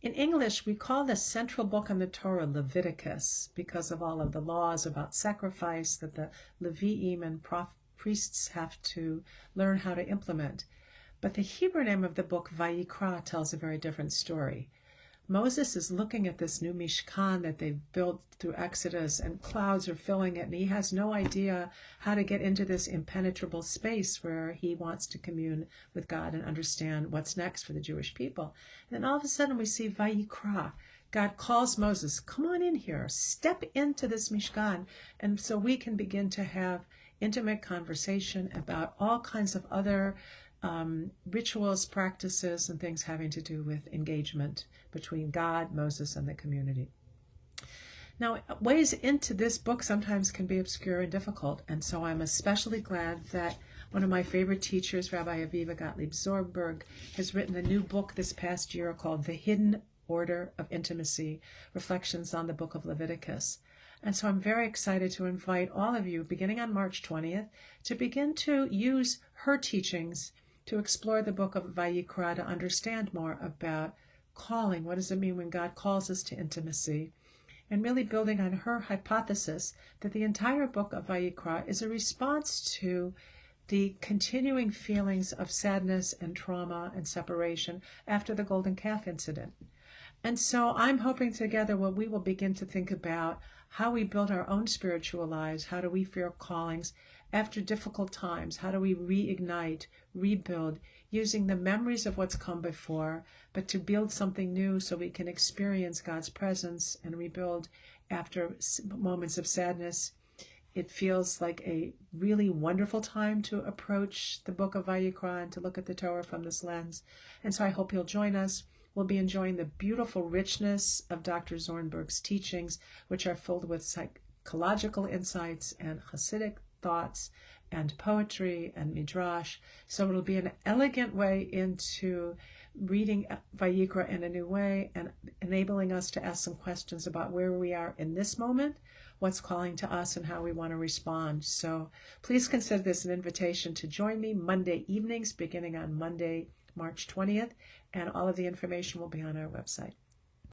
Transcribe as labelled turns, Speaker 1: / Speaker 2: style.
Speaker 1: In English, we call the central book in the Torah Leviticus because of all of the laws about sacrifice that the Levi'im and priests have to learn how to implement. But the Hebrew name of the book, Vayikra, tells a very different story. Moses is looking at this new Mishkan that they've built through Exodus, and clouds are filling it, and he has no idea how to get into this impenetrable space where he wants to commune with God and understand what's next for the Jewish people. And then all of a sudden we see Vayikra. God calls Moses, come on in here, step into this Mishkan. And so we can begin to have intimate conversation about all kinds of other rituals, practices, and things having to do with engagement between God, Moses, and the community. Now, ways into this book sometimes can be obscure and difficult, and so I'm especially glad that one of my favorite teachers, Rabbi Avivah Zornberg, has written a new book this past year called The Hidden Order of Intimacy, Reflections on the Book of Leviticus. And so I'm very excited to invite all of you, beginning on March 20th, to begin to use her teachings to explore the book of Vayikra, to understand more about calling. What does it mean when God calls us to intimacy? And really building on her hypothesis that the entire book of Vayikra is a response to the continuing feelings of sadness and trauma and separation after the golden calf incident. And so I'm hoping together we will begin to think about how we build our own spiritual lives. How do we feel callings after difficult times? How do we reignite, rebuild, using the memories of what's come before, but to build something new so we can experience God's presence and rebuild after moments of sadness? It feels like a really wonderful time to approach the book of Vayikra and to look at the Torah from this lens. And so I hope you'll join us. We'll be enjoying the beautiful richness of Dr. Zornberg's teachings, which are filled with psychological insights and Hasidic thoughts and poetry and midrash. So it'll be an elegant way into reading Vayikra in a new way and enabling us to ask some questions about where we are in this moment, what's calling to us, and how we want to respond. So please consider this an invitation to join me Monday evenings, beginning on Monday, March 20th, and all of the information will be on our website.